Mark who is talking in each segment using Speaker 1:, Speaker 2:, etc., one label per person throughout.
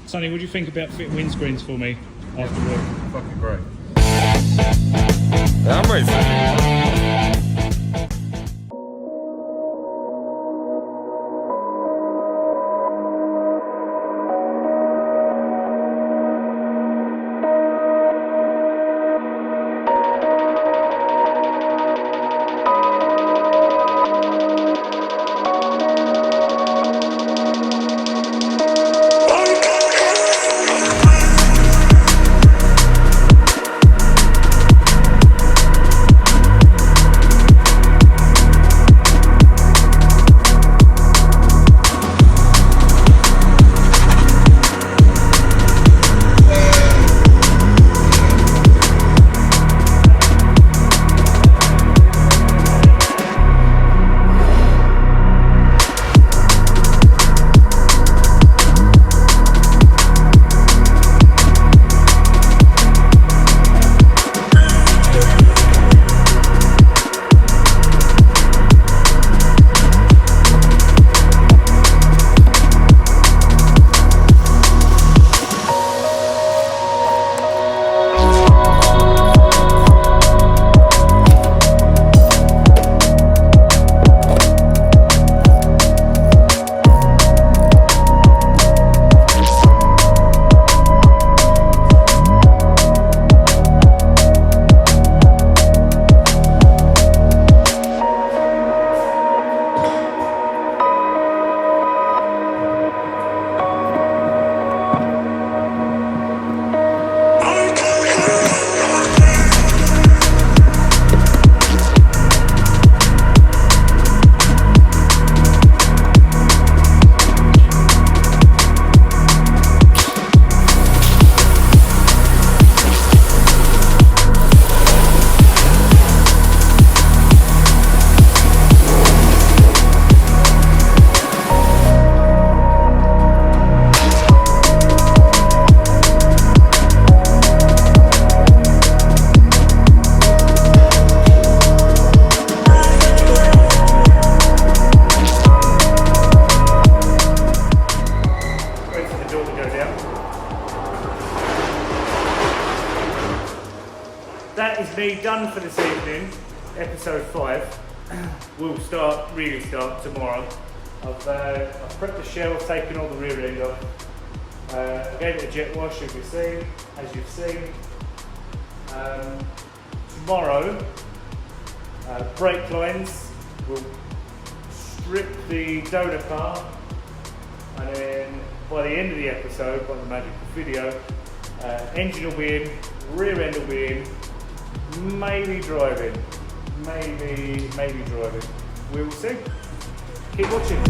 Speaker 1: Sonny, what do you think about fitting windscreens for me after work?
Speaker 2: Fucking great.
Speaker 3: I'm ready for it.
Speaker 1: That is me done for this evening, episode 5. We'll really start tomorrow. I've prepped the shell, I've taken all the rear end off. I gave it a jet wash as you've seen. Tomorrow, brake lines, we'll strip the donor car, and then by the end of the episode, by the magic of video, engine will be in, rear end will be in, maybe driving. We will see. Keep watching.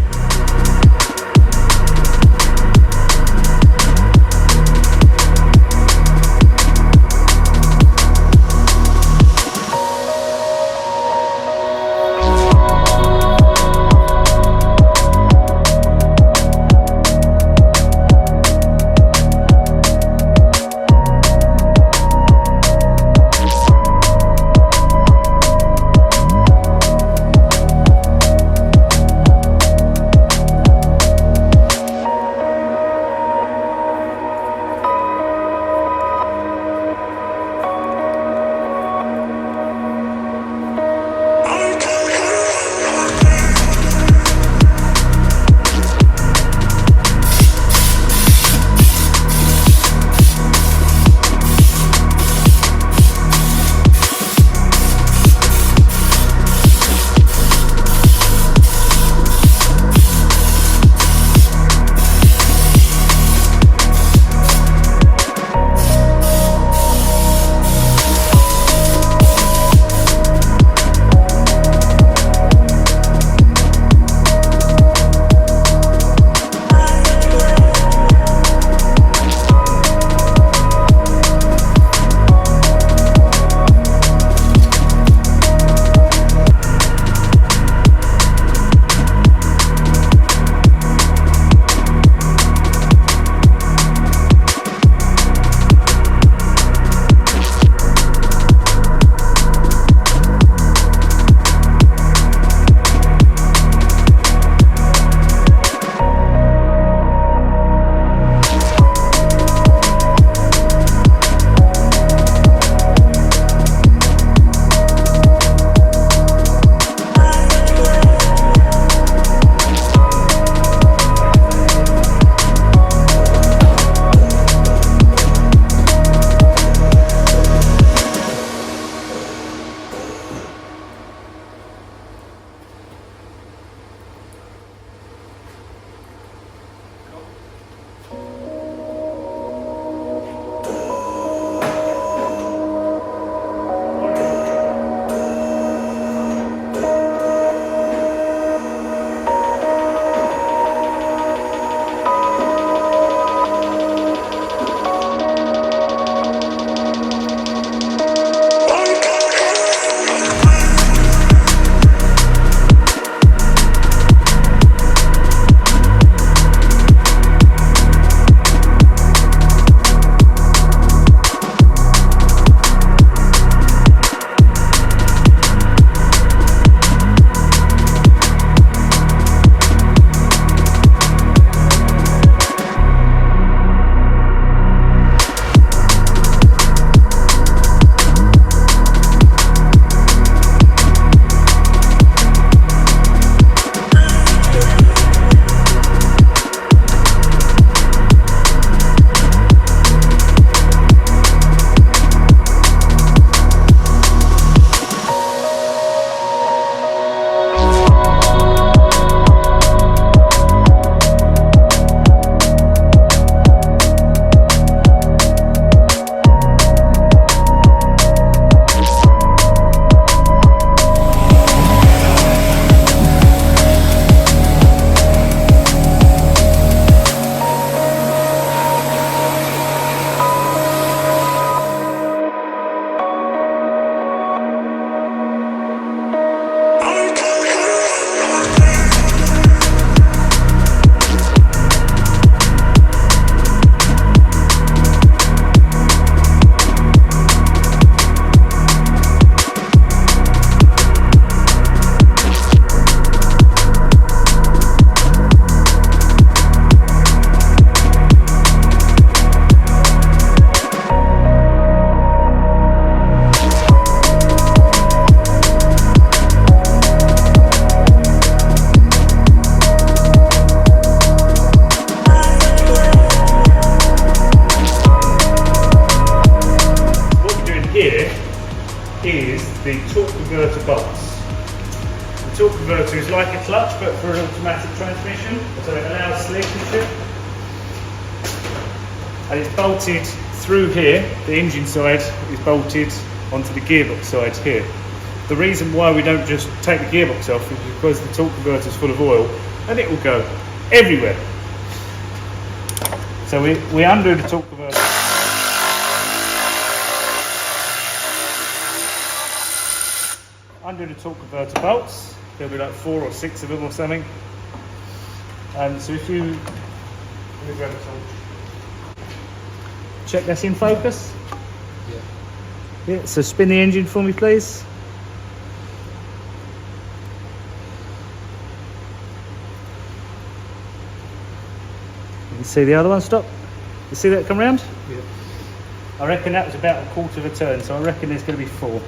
Speaker 1: like a clutch but for an automatic transmission, so it allows sleepership. And it's bolted through here, the engine side is bolted onto the gearbox side here. The reason why we don't just take the gearbox off is because the torque converter is full of oil and it will go everywhere. So we undo the torque converter. Undo the torque converter bolts. There'll be like 4 or 6 of them or something. So if you, let me grab a torch. Check that's in focus. Yeah, so spin the engine for me, please. You can see the other one stop. You see that come round? Yeah. I reckon that was about a quarter of a turn, so I reckon there's going to be 4.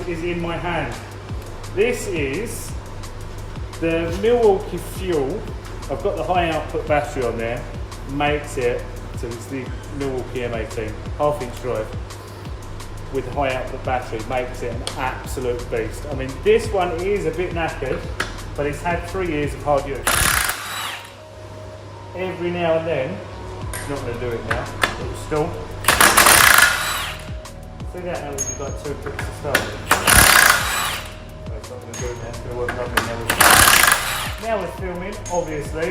Speaker 1: Is in my hand. This is the Milwaukee Fuel. I've got the high output battery on there, makes it, so it's the Milwaukee M18, half-inch drive with the high output battery, makes it an absolute beast. I mean, this one is a bit knackered, but it's had 3 years of hard use. Every now and then, it's not going to do it now, it will stall. See that now we've got 2 clicks to start with. So it's not going to do it now, it's going to work lovely now. Now we're filming, obviously.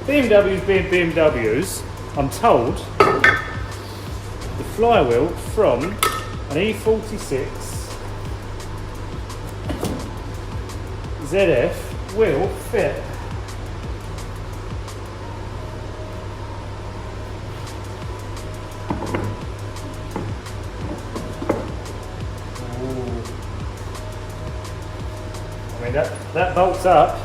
Speaker 1: BMWs being BMWs, I'm told the flywheel from an e36 ZF will fit. Ooh. I mean that bolts up.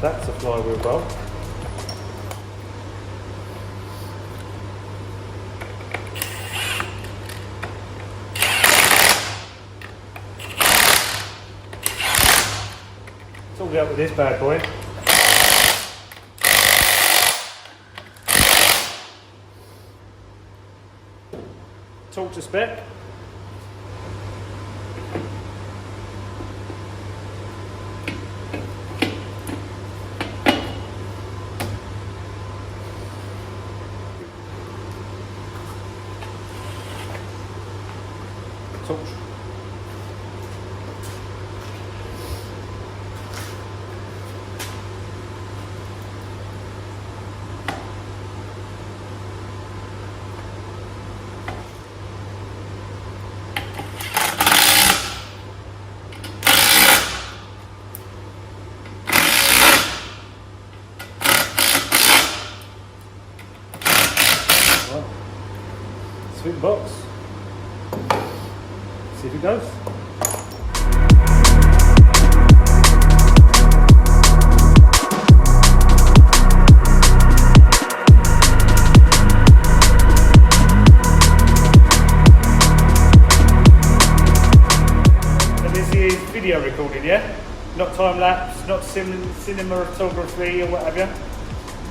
Speaker 1: That's a flywheel bolt. It's all up with this bad boy. Torque to spec. Sweet box. See if it goes. And this is video recording, yeah? Not time lapse, not cinematography or whatever.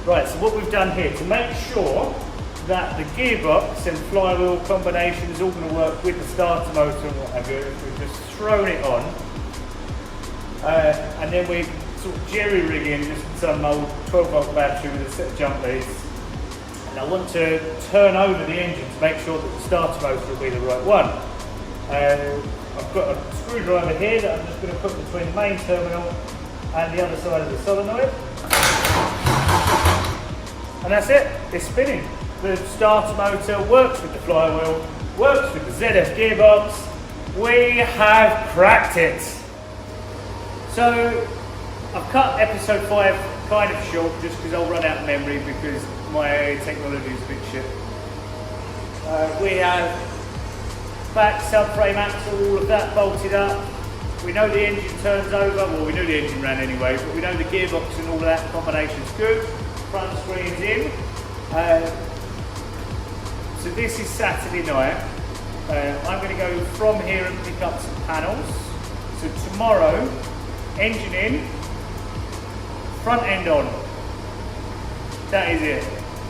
Speaker 1: Right, so what we've done here to make sure that the gearbox and flywheel combination is all going to work with the starter motor and what have you. We've just thrown it on, and then we sort of jerry rigging just some old 12-volt battery with a set of jump leads. And I want to turn over the engine to make sure that the starter motor will be the right one. I've got a screwdriver here that I'm just going to put between the main terminal and the other side of the solenoid. And that's it, it's spinning. The starter motor works with the flywheel, works with the ZF gearbox. We have cracked it. So I've cut episode 5 kind of short just because I'll run out of memory because my technology is a bit shit. We have back subframe axle, all of that bolted up. We know the engine turns over, well we knew the engine ran anyway, but we know the gearbox and all of that combination's good. Front screen's in. So this is Saturday night. I'm going to go from here and pick up some panels. So tomorrow, engine in, front end on. That is it.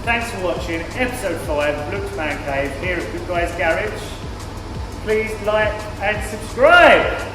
Speaker 1: Thanks for watching episode 5 of Mancave here at Good Guys Garage. Please like and subscribe.